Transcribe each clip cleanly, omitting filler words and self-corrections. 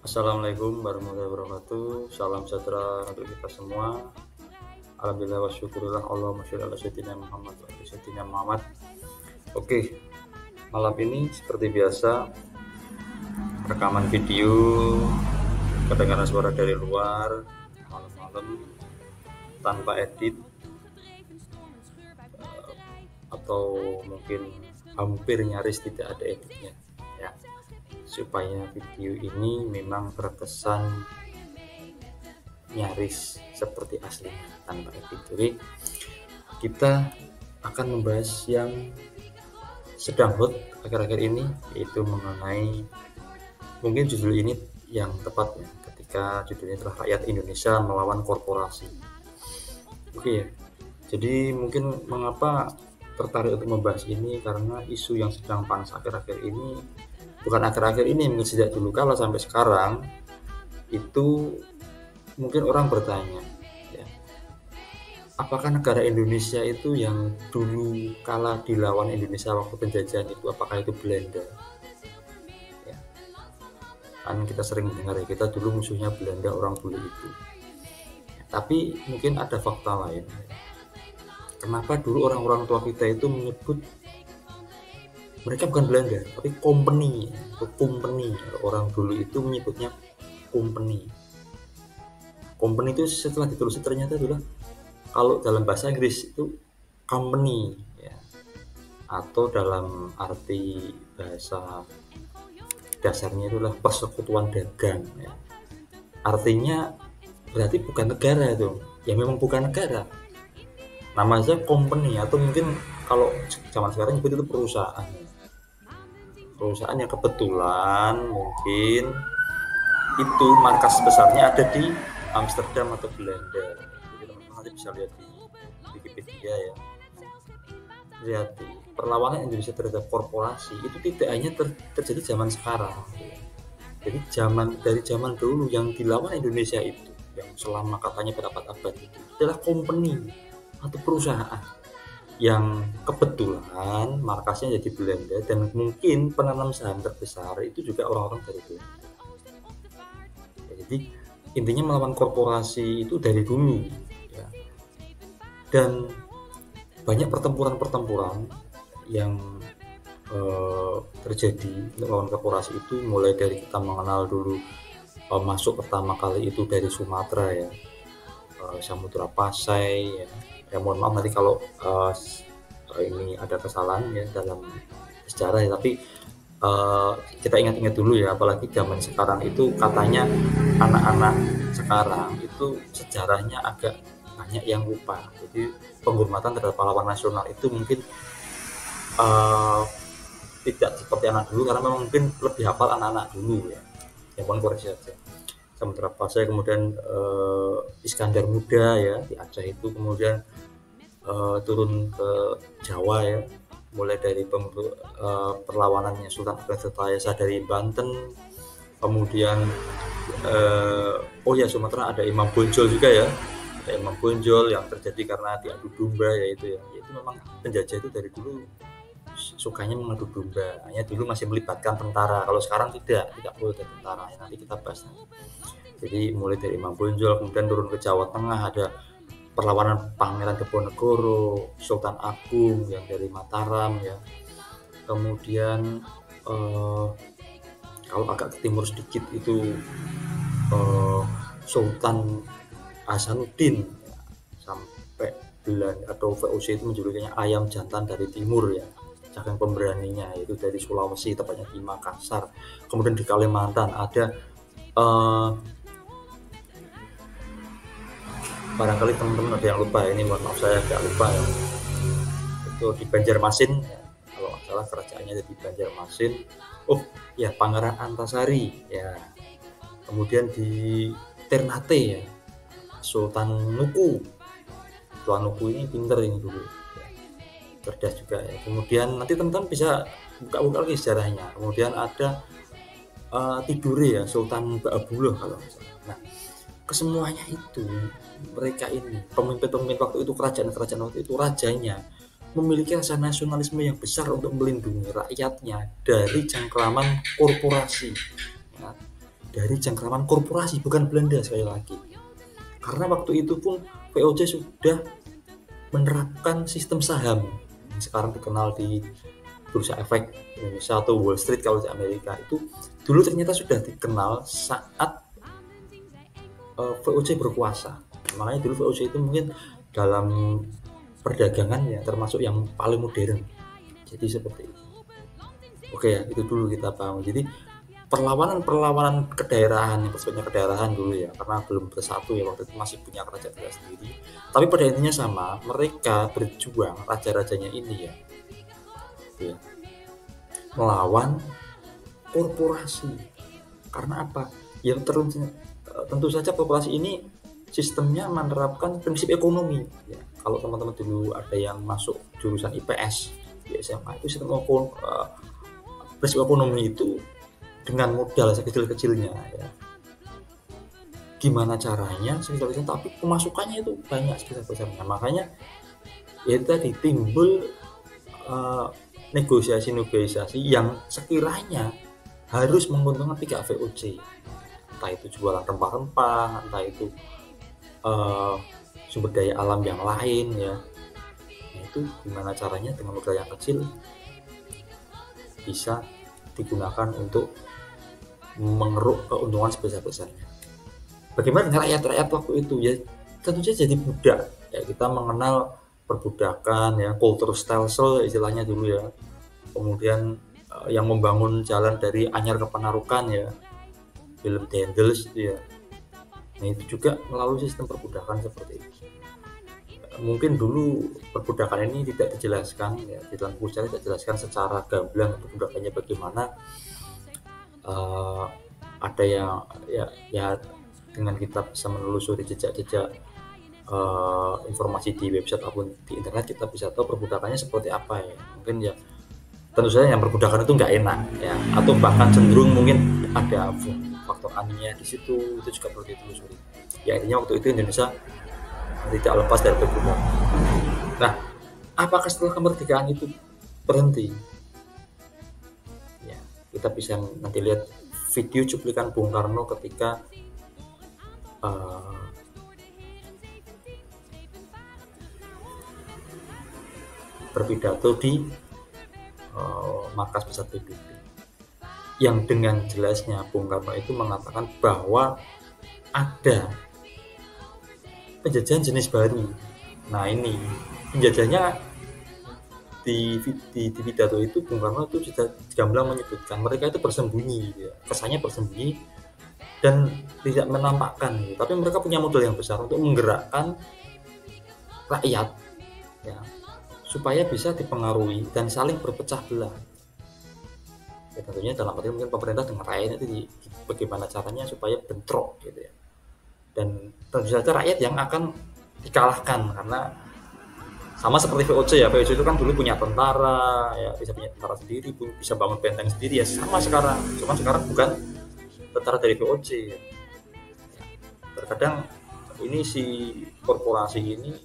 Assalamualaikum warahmatullahi wabarakatuh. Salam sejahtera untuk kita semua. Alhamdulillah wa syukurillah Allahumma sholli ala sayyidina Muhammad wa ala sayyidina Muhammad. Oke, malam ini seperti biasa rekaman video, kedengaran suara dari luar malam-malam tanpa edit atau mungkin hampir nyaris tidak ada editnya ya. Supaya video ini memang terkesan nyaris seperti aslinya tanpa edit. Jadi kita akan membahas yang sedang hot akhir-akhir ini, yaitu mengenai, mungkin judul ini yang tepat ya, ketika judulnya adalah Rakyat Indonesia Melawan Korporasi. Oke, jadi mungkin mengapa tertarik untuk membahas ini, karena isu yang sedang panas akhir-akhir ini, bukan akhir-akhir ini, mungkin sejak dulu kala sampai sekarang itu mungkin orang bertanya ya, apakah negara Indonesia itu yang dulu kala dilawan Indonesia waktu penjajahan itu, apakah itu Belanda ya? Kan kita sering mendengar ya, kita dulu musuhnya Belanda, orang bule itu ya, tapi mungkin ada fakta lain. Kenapa dulu orang-orang tua kita itu menyebut mereka bukan Belanda, tapi company atau company. Orang dulu itu menyebutnya company. Company itu setelah ditelusuri ternyata adalah, kalau dalam bahasa Inggris itu company ya, atau dalam arti bahasa dasarnya itulah persekutuan dagang ya. Artinya berarti bukan negara itu, ya memang bukan negara. Nama aja company, atau mungkin kalau zaman sekarang nyebut itu perusahaan yang kebetulan mungkin itu markas besarnya ada di Amsterdam atau Belanda. Jadi teman-teman nanti bisa lihat di Wikipedia ya. Lihat, perlawanan Indonesia terhadap korporasi itu tidak hanya terjadi zaman sekarang. Jadi dari zaman dulu yang dilawan Indonesia itu, yang selama katanya berabad-abad itu adalah company atau perusahaan yang kebetulan markasnya jadi Belanda, dan mungkin penanam saham terbesar itu juga orang-orang dari Belanda. Jadi intinya melawan korporasi itu dari dulu ya. Dan banyak pertempuran yang terjadi untuk melawan korporasi itu, mulai dari kita mengenal dulu masuk pertama kali itu dari Sumatera ya, Samudra Pasai ya. Ya mohon maaf nanti kalau ini ada kesalahan ya dalam sejarah ya, tapi kita ingat-ingat dulu ya, apalagi zaman sekarang itu katanya anak-anak sekarang itu sejarahnya agak banyak yang lupa. Jadi penghormatan terhadap pahlawan nasional itu mungkin tidak seperti anak dulu, karena memang mungkin lebih hafal anak-anak dulu ya. Yang mohon koreksi saja. Samudra Pasai, kemudian Iskandar Muda ya di Aceh itu, kemudian turun ke Jawa ya, mulai dari perlawanannya Sultan Ageng Tirtayasa dari Banten, kemudian oh ya Sumatera ada Imam Bonjol juga ya, ada Imam Bonjol yang terjadi karena diadu domba ya, itu memang penjajah itu dari dulu sukanya mengadu domba, hanya dulu masih melibatkan tentara, kalau sekarang tidak perlu ada tentara ya, nanti kita bahas nanti. Jadi mulai dari Imam Bonjol, kemudian turun ke Jawa Tengah ada perlawanan Pangeran Diponegoro, Sultan Agung yang dari Mataram ya. Kemudian kalau agak ke timur sedikit itu Sultan Hasanuddin ya, sampai Belanda atau VOC itu menjulukinya ayam jantan dari timur ya, saking pemberaninya, yaitu dari Sulawesi, tepatnya di Makassar. Kemudian di Kalimantan ada barangkali teman-teman ada yang lupa ini, mohon maaf saya agak lupa ya, itu di Banjarmasin ya, kalau nggak salah kerajaannya ada di Banjarmasin. Oh ya, Pangeran Antasari ya. Kemudian di Ternate ya, Sultan Nuku ini pinter ini dulu ya, cerdas juga ya. Kemudian nanti teman-teman bisa buka-buka lagi sejarahnya. Kemudian ada Tidore ya, Sultan Ba'abullah kalau nggak salah. Nah, kesemuanya itu mereka ini pemimpin waktu itu, kerajaan waktu itu, rajanya memiliki rasa nasionalisme yang besar untuk melindungi rakyatnya dari cengkraman korporasi. Nah, dari cengkraman korporasi, bukan Belanda sekali lagi. Karena waktu itu pun VOC sudah menerapkan sistem saham yang sekarang dikenal di Bursa Efek Indonesia atau Wall Street kalau di Amerika. Itu dulu ternyata sudah dikenal saat VOC berkuasa. Makanya dulu VOC itu mungkin dalam perdagangan ya termasuk yang paling modern. Jadi seperti itu. Oke ya, itu dulu kita paham. Jadi perlawanan kedaerahan, yang persepsinya kedaerahan dulu ya, karena belum bersatu ya, waktu itu masih punya kerajaan mereka sendiri. Tapi pada intinya sama, mereka berjuang, raja-rajanya ini ya, gitu ya, melawan korporasi. Karena apa? Ya tentu saja korporasi ini sistemnya menerapkan prinsip ekonomi. Ya, kalau teman-teman dulu ada yang masuk jurusan IPS di SMA, itu sistem prinsip ekonomi itu dengan modal sekecil-kecilnya ya. Gimana caranya sekecil-kecilnya tapi pemasukannya itu banyak sebesar-besarnya. Makanya ya tadi timbul negosiasi-negosiasi yang sekiranya harus menguntungkan pihak VOC. Entah itu jualan rempah-rempah, entah itu sumber daya alam yang lain ya. Nah, itu gimana caranya dengan modal yang kecil bisa digunakan untuk mengeruk keuntungan sebesar-besarnya. Bagaimana dengan rakyat-rakyat waktu itu ya, tentu saja jadi budak ya. Kita mengenal perbudakan ya, culture stelsel istilahnya dulu ya. Kemudian yang membangun jalan dari Anyar ke Panarukan ya, Willem Daendels itu ya. Nah itu juga melalui sistem perbudakan seperti itu. Mungkin dulu perbudakan ini tidak dijelaskan ya, di dalam buku sejarah tidak dijelaskan secara gamblang perbudakannya bagaimana. Ada yang ya dengan kita bisa menelusuri jejak-jejak informasi di website ataupun di internet, kita bisa tahu perbudakannya seperti apa ya. Mungkin ya tentu saja yang perbudakan itu nggak enak ya, atau bahkan cenderung mungkin ada faktor anemia di situ, itu juga perlu ditelusuri. Ya intinya waktu itu Indonesia tidak lepas dari perbudakan. Nah, apakah setelah kemerdekaan itu berhenti? Ya, kita bisa nanti lihat video cuplikan Bung Karno ketika berpidato di markas besar PBB, yang dengan jelasnya Bung Karno itu mengatakan bahwa ada penjajahan jenis baru. Nah ini penjajahnya di pidato itu Bung Karno itu sudah gamblang menyebutkan mereka itu bersembunyi ya. Kesannya bersembunyi dan tidak menampakkan ya. Tapi mereka punya modal yang besar untuk menggerakkan rakyat ya, supaya bisa dipengaruhi dan saling berpecah belah ya. Tentunya dalam arti mungkin pemerintah dengan rakyat itu bagaimana caranya supaya bentrok gitu ya. Dan tentu saja rakyat yang akan dikalahkan, karena sama seperti VOC ya. VOC itu kan dulu punya tentara ya, bisa punya tentara sendiri, bisa bangun benteng sendiri ya, sama sekarang. Cuman sekarang bukan tentara dari VOC ya. Terkadang ini si korporasi ini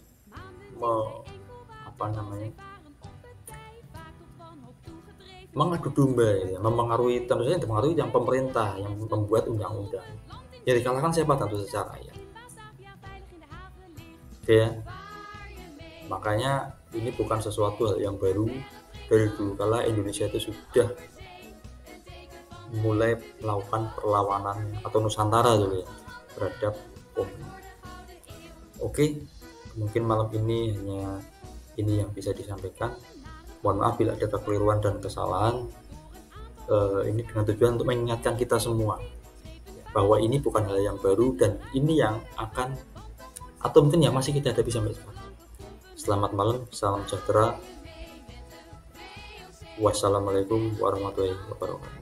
mengadu domba ya, mempengaruhi, tentu saja mempengaruhi yang pemerintah yang membuat undang-undang. Yang dikalahkan siapa? Tentu saja rakyat. Oke ya. Makanya ini bukan sesuatu hal yang baru. Dari dulu kala Indonesia itu sudah mulai melakukan perlawanan atau Nusantara dulu ya terhadap komunis. Oke, mungkin malam ini hanya ini yang bisa disampaikan. Mohon maaf bila ada kekeliruan dan kesalahan. Ini dengan tujuan untuk mengingatkan kita semua bahwa ini bukan hal yang baru dan ini yang akan atau mungkin yang masih kita hadapi sampai sekarang. Selamat malam, salam sejahtera. Wassalamualaikum warahmatullahi wabarakatuh.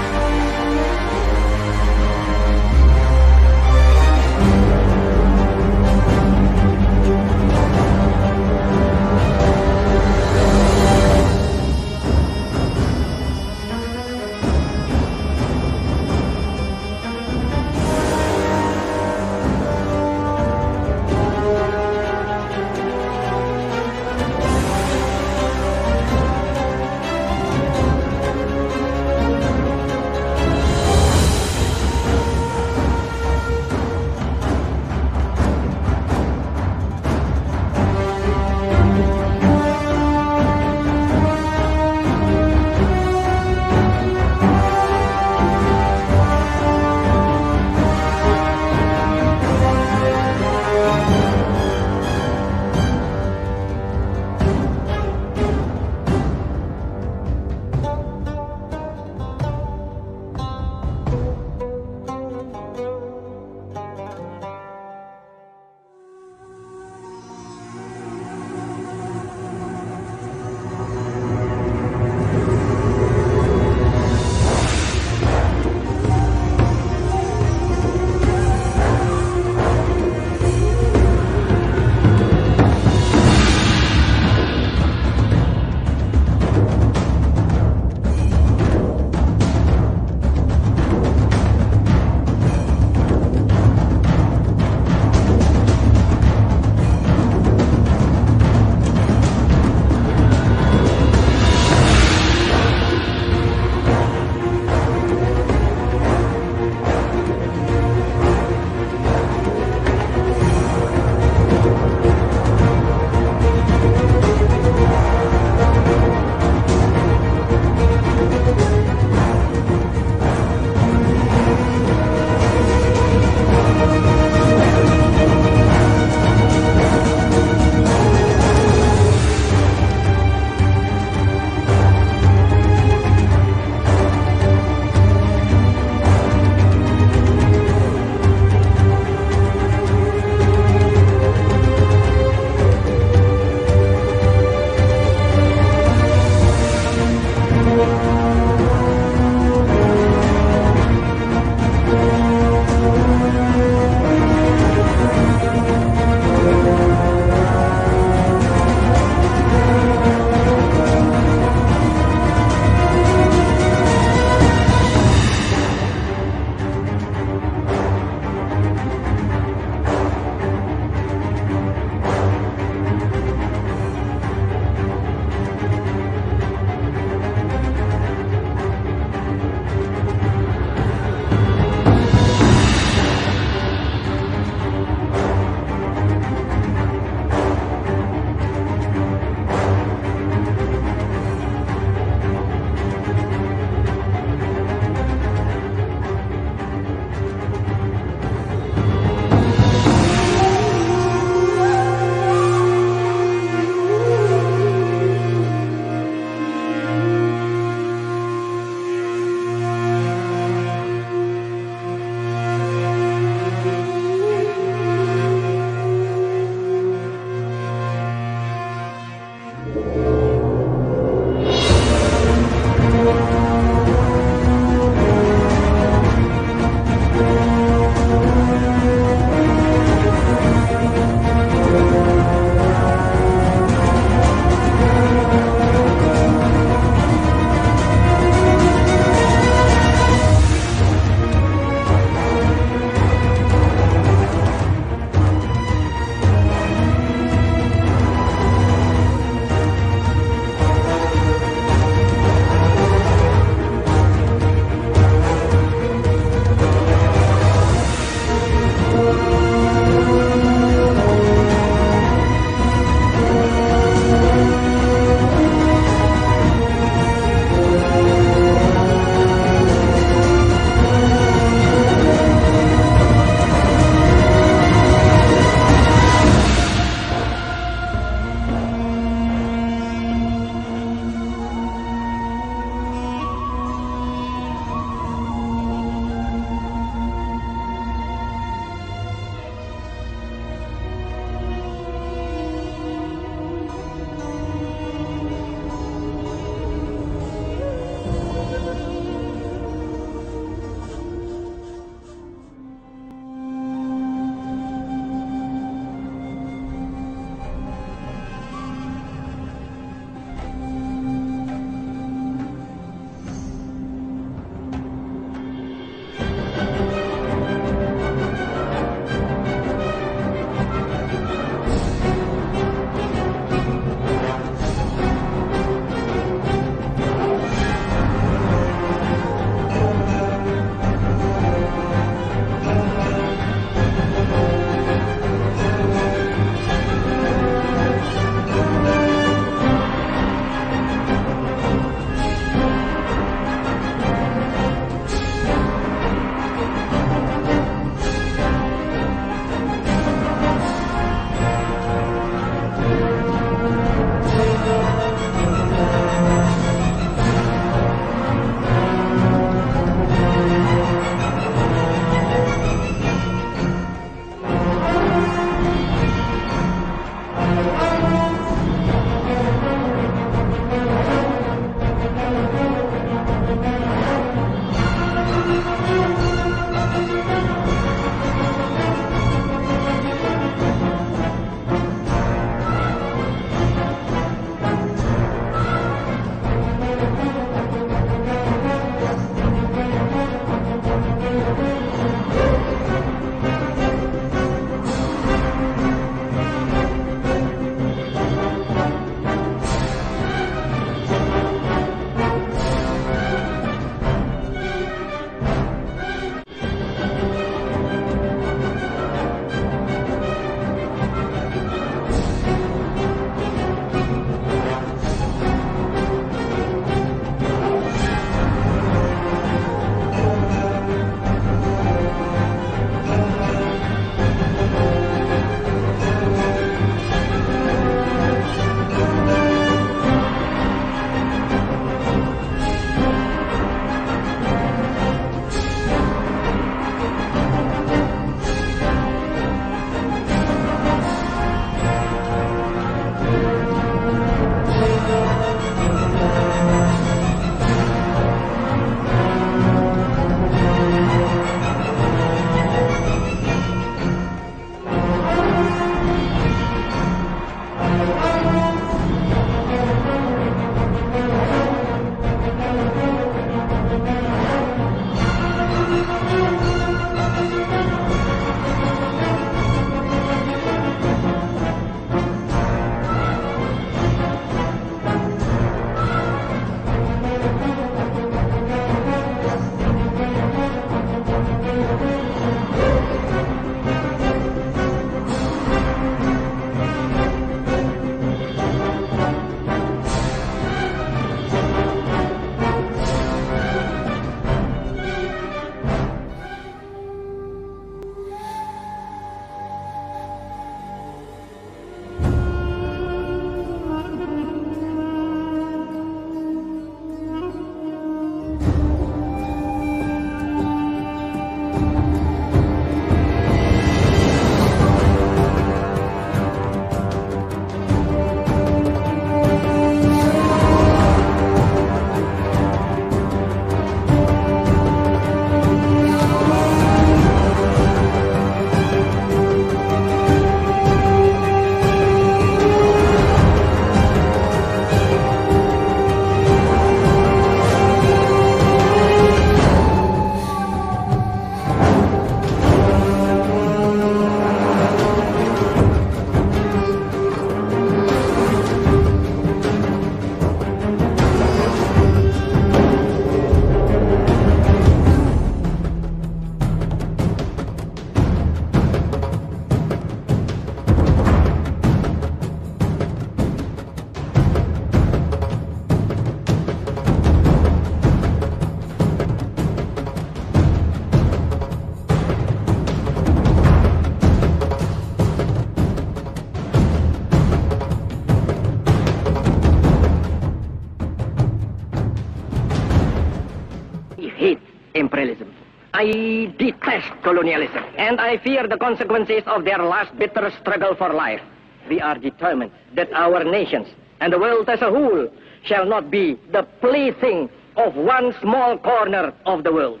hate imperialism. I detest colonialism, and I fear the consequences of their last bitter struggle for life. We are determined that our nations and the world as a whole shall not be the plaything of one small corner of the world.